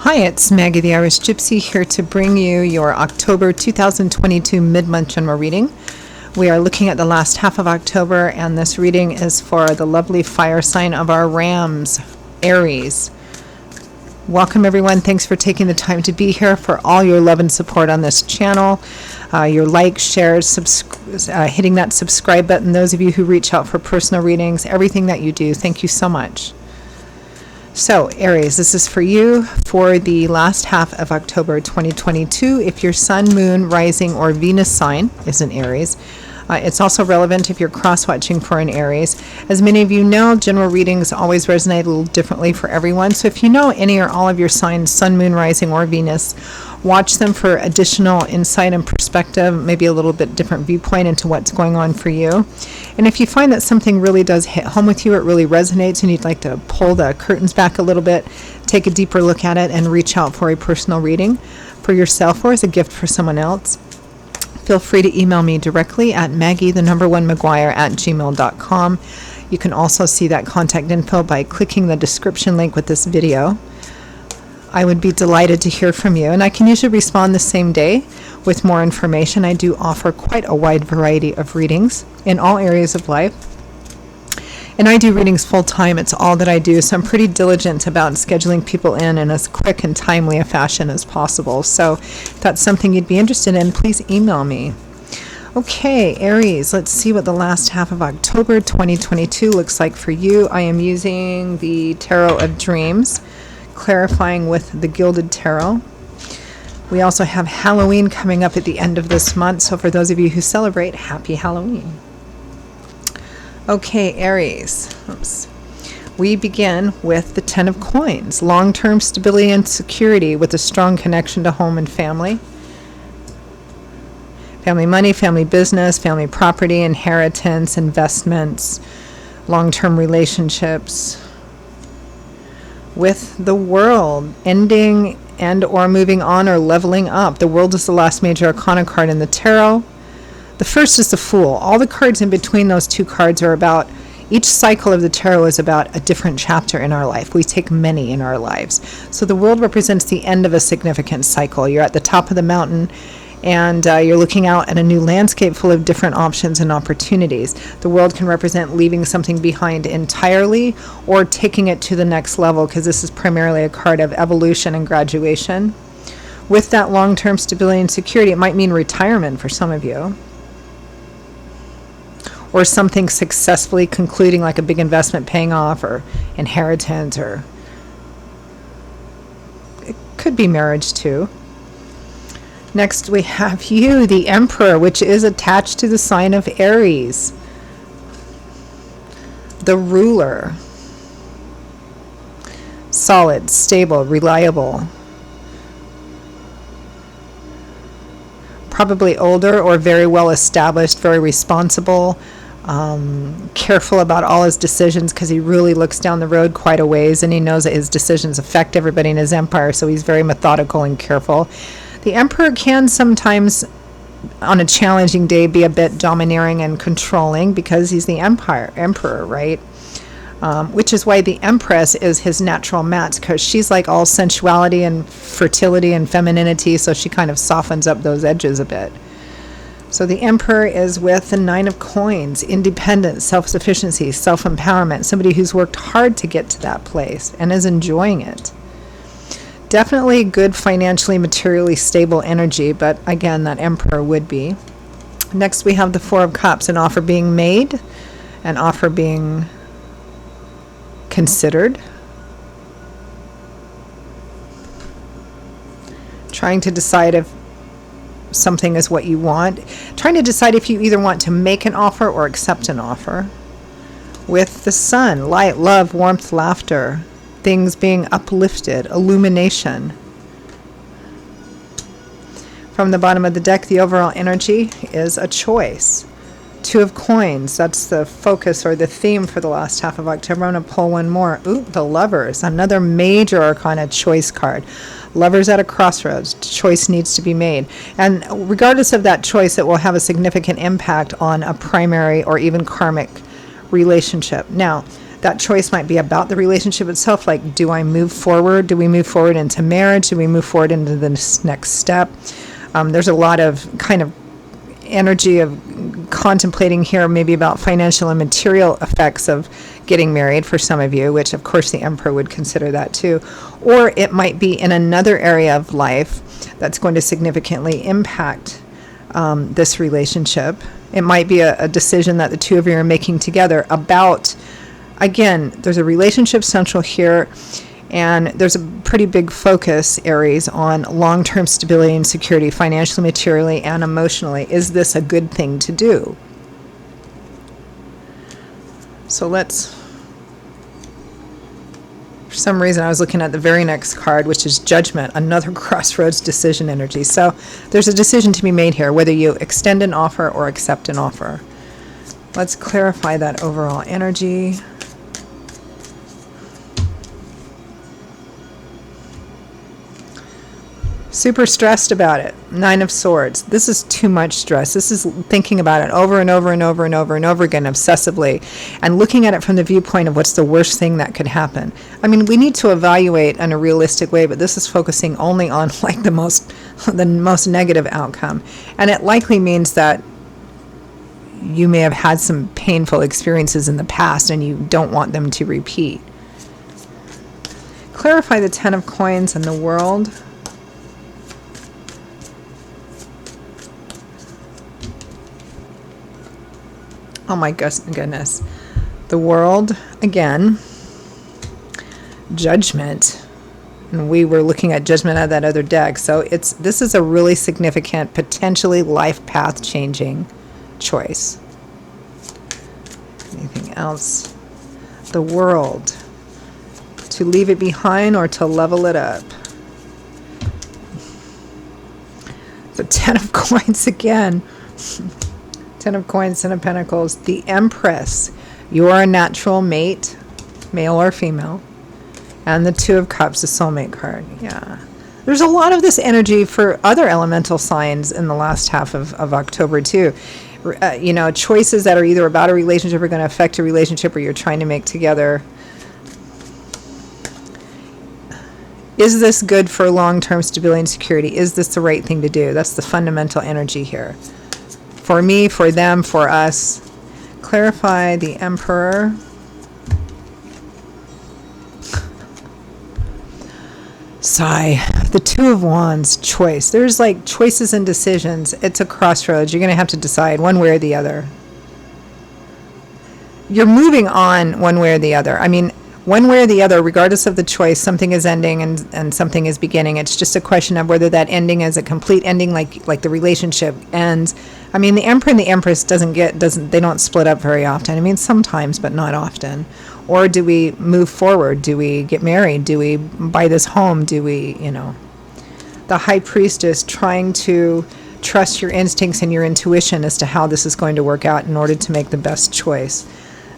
Hi, it's Maggie the Irish Gypsy here to bring you your October 2022 mid-month general reading. We are looking at the last half of October, and this reading is for the lovely fire sign of our Rams, Aries. Welcome everyone. Thanks for taking the time to be here, for all your love and support on this channel. Your likes, shares, hitting that subscribe button. Those of you who reach out for personal readings, everything that you do, thank you so much. So, Aries, this is for you for the last half of October 2022. If your sun, moon, rising, or Venus sign is an Aries, it's also relevant if you're cross-watching for an Aries. As many of you know, general readings always resonate a little differently for everyone. So if you know any or all of your signs, sun, moon, rising, or Venus, watch them for additional insight and perspective, maybe a little bit different viewpoint into what's going on for you. And if you find that something really does hit home with you, it really resonates, and you'd like to pull the curtains back a little bit, take a deeper look at it, and reach out for a personal reading for yourself or as a gift for someone else, feel free to email me directly at maggie1mcguire@gmail.com. You can also see that contact info by clicking the description link with this video. I would be delighted to hear from you, and I can usually respond the same day with more information. I do offer quite a wide variety of readings in all areas of life, and I do readings full time. It's all that I do, so I'm pretty diligent about scheduling people in as quick and timely a fashion as possible. So if that's something you'd be interested in, please email me. Okay, Aries, let's see what the last half of October 2022 looks like for you. I am using the Tarot of Dreams, clarifying with the Gilded Tarot. We also have Halloween coming up at the end of this month, so for those of you who celebrate, happy Halloween. Okay, Aries, we begin with the Ten of Coins, long-term stability and security with a strong connection to home and family. Family money, family business, family property, inheritance, investments, long-term relationships. With the World, ending and or moving on or leveling up. The World is the last major arcana card in the tarot. The first is the Fool. All the cards in between those two cards are about, each cycle of the tarot is about a different chapter in our life. We take many in our lives. So the World represents the end of a significant cycle. You're at the top of the mountain, and you're looking out at a new landscape full of different options and opportunities. The World can represent leaving something behind entirely or taking it to the next level, because this is primarily a card of evolution and graduation. With that long-term stability and security, it might mean retirement for some of you, or something successfully concluding, like a big investment paying off, or inheritance, or it could be marriage too. Next we have you, the Emperor, which is attached to the sign of Aries. The Ruler. Solid, stable, reliable. Probably older or very well established, very responsible, careful about all his decisions, because he really looks down the road quite a ways, and he knows that his decisions affect everybody in his empire, so he's very methodical and careful. The Emperor can sometimes, on a challenging day, be a bit domineering and controlling, because he's the emperor, right? Which is why the Empress is his natural match, because she's like all sensuality and fertility and femininity, so she kind of softens up those edges a bit. So the Emperor is with the Nine of Coins, independence, self-sufficiency, self-empowerment, somebody who's worked hard to get to that place and is enjoying it. Definitely good financially, materially stable energy, but again, that Emperor would be. Next we have the Four of Cups, an offer being made, an offer being considered. Trying to decide if something is what you want. Trying to decide if you either want to make an offer or accept an offer. With the Sun, light, love, warmth, laughter. Things being uplifted, illumination. From the bottom of the deck, the overall energy is a choice. Two of Coins, that's the focus or the theme for the last half of October. I'm going to pull one more. Ooh, the Lovers, another major arcana choice card. Lovers at a crossroads. Choice needs to be made. And regardless of that choice, it will have a significant impact on a primary or even karmic relationship. Now, That choice might be about the relationship itself, like, do I move forward? Do we move forward into marriage? Do we move forward into the next step? There's a lot of kind of energy of contemplating here, maybe about financial and material effects of getting married for some of you, which of course the Emperor would consider that too. Or it might be in another area of life that's going to significantly impact this relationship. It might be a decision that the two of you are making together about, again, there's a relationship central here, and there's a pretty big focus, Aries, on long-term stability and security, financially, materially, and emotionally. Is this a good thing to do? So let's, for some reason, I was looking at the very next card, which is Judgment, another crossroads decision energy. So there's a decision to be made here, whether you extend an offer or accept an offer. Let's clarify that overall energy. Super stressed about it. 9 of Swords. This is too much stress. This is thinking about it over and over and over and over and over again obsessively, and looking at it from the viewpoint of what's the worst thing that could happen. I mean, we need to evaluate in a realistic way, but this is focusing only on like the most negative outcome. And it likely means that you may have had some painful experiences in the past and you don't want them to repeat. Clarify the 10 of Coins and the World. Oh my goodness. The World, again, Judgment. And we were looking at Judgment out of that other deck. So this is a really significant, potentially life path changing choice. Anything else? The World. To leave it behind or to level it up. The 10 of Coins again. 10 of Coins, 10 of Pentacles, the Empress. You are a natural mate, male or female. And the 2 of Cups, the soulmate card. Yeah. There's a lot of this energy for other elemental signs in the last half of October too. You know, choices that are either about a relationship or going to affect a relationship, or you're trying to make together. Is this good for long-term stability and security? Is this the right thing to do? That's the fundamental energy here. For me, for them, for us. Clarify the Emperor. Sigh. The 2 of Wands, choice. There's like choices and decisions. It's a crossroads. You're going to have to decide one way or the other. You're moving on one way or the other. I mean, one way or the other, regardless of the choice, something is ending and something is beginning. It's just a question of whether that ending is a complete ending, like the relationship ends. I mean, the Emperor and the Empress they don't split up very often. I mean, sometimes, but not often. Or do we move forward? Do we get married? Do we buy this home? Do we, the High Priestess, trying to trust your instincts and your intuition as to how this is going to work out in order to make the best choice.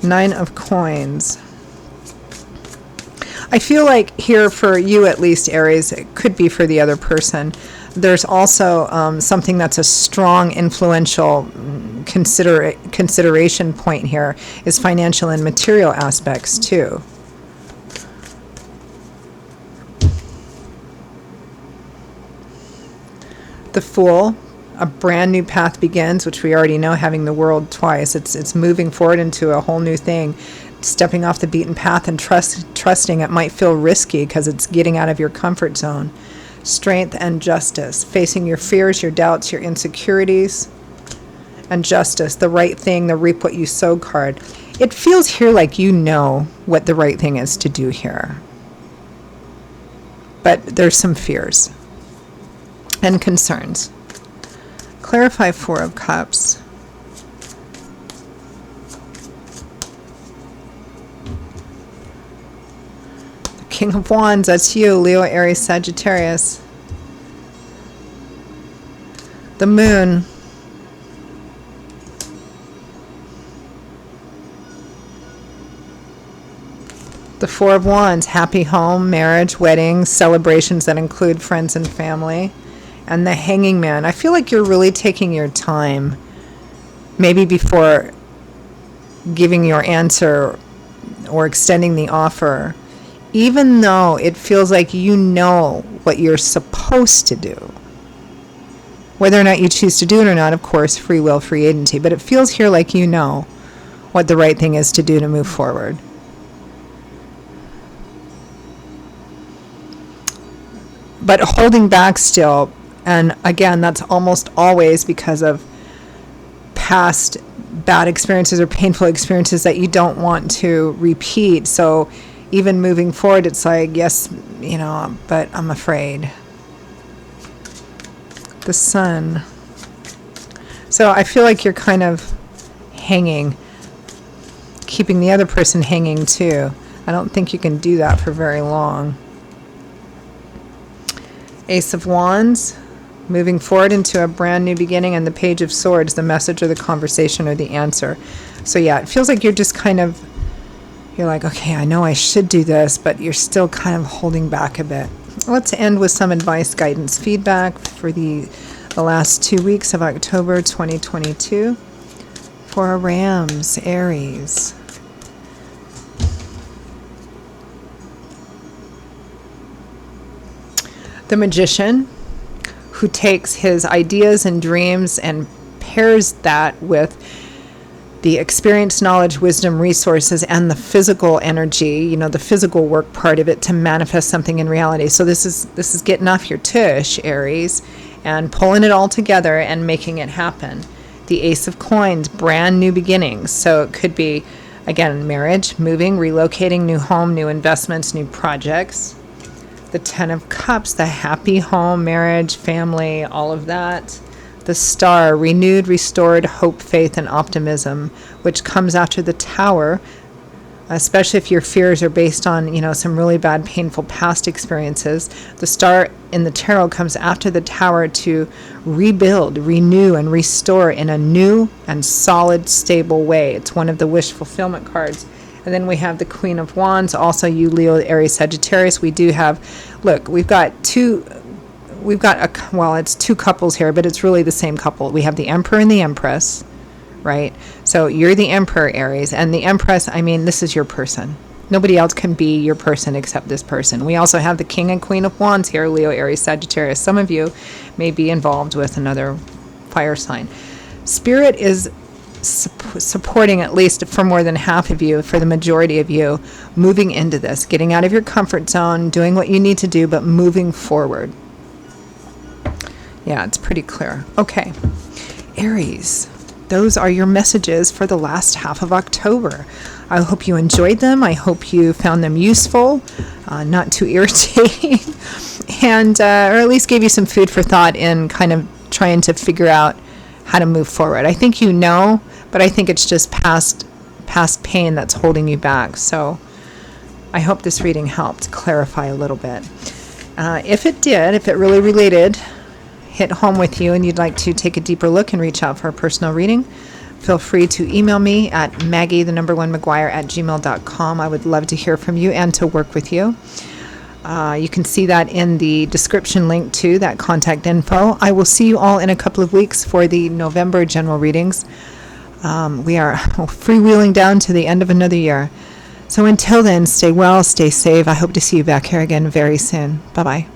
9 of Coins. I feel like here for you at least, Aries, it could be for the other person. There's also something that's a strong, influential consideration point here is financial and material aspects too. The Fool, a brand new path begins, which we already know, having the World twice. It's moving forward into a whole new thing. Stepping off the beaten path and trusting it might feel risky because it's getting out of your comfort zone. Strength and Justice, facing your fears, your doubts, your insecurities, and Justice, the right thing, the reap what you sow card. It feels here like you know what the right thing is to do here. But there's some fears and concerns. Clarify 4 of Cups. King of Wands, that's you, Leo, Aries, Sagittarius. The Moon. The 4 of Wands, happy home, marriage, weddings, celebrations that include friends and family. And the Hanging Man. I feel like you're really taking your time, maybe before giving your answer or extending the offer, even though it feels like you know what you're supposed to do. Whether or not you choose to do it or not, of course, free will, free agency, but it feels here like you know what the right thing is to do to move forward. But holding back still, and again, that's almost always because of past bad experiences or painful experiences that you don't want to repeat. So even moving forward, it's like, yes, but I'm afraid. The Sun. So I feel like you're kind of hanging, keeping the other person hanging too. I don't think you can do that for very long. Ace of Wands, moving forward into a brand new beginning, and the Page of Swords, the message or the conversation or the answer. So yeah, it feels like you're just you're like, okay, I know I should do this, but you're still kind of holding back a bit. Let's end with some advice, guidance, feedback for the last 2 weeks of October 2022 for Rams, Aries. The Magician, who takes his ideas and dreams and pairs that with the experience, knowledge, wisdom, resources, and the physical energy, the physical work part of it to manifest something in reality. So this is getting off your tush, Aries, and pulling it all together and making it happen. The Ace of Coins, brand new beginnings. So it could be, again, marriage, moving, relocating, new home, new investments, new projects. The Ten of Cups, the happy home, marriage, family, all of that. The Star, renewed, restored hope, faith, and optimism, which comes after the Tower, especially if your fears are based on, some really bad, painful past experiences. The Star in the Tarot comes after the Tower to rebuild, renew, and restore in a new and solid, stable way. It's one of the wish fulfillment cards. And then we have the Queen of Wands, also you, Leo, Aries, Sagittarius. We do have, it's two couples here, but it's really the same couple. We have the Emperor and the Empress, right? So you're the Emperor, Aries, and the Empress, this is your person. Nobody else can be your person except this person. We also have the King and Queen of Wands here, Leo, Aries, Sagittarius. Some of you may be involved with another fire sign. Spirit is supporting, at least for more than half of you, for the majority of you, moving into this, getting out of your comfort zone, doing what you need to do, but moving forward. Yeah, it's pretty clear. Okay, Aries, those are your messages for the last half of October. I hope you enjoyed them. I hope you found them useful, not too irritating, and or at least gave you some food for thought in kind of trying to figure out how to move forward. I think but I think it's just past pain that's holding you back. So I hope this reading helped clarify a little bit. If it really related, hit home with you, and you'd like to take a deeper look and reach out for a personal reading, feel free to email me at maggie1mcguire@gmail.com. I would love to hear from you and to work with you. You can see that in the description link to that contact info. I will see you all in a couple of weeks for the November general readings. We are freewheeling down to the end of another year. So until then, stay well, stay safe. I hope to see you back here again very soon. Bye-bye.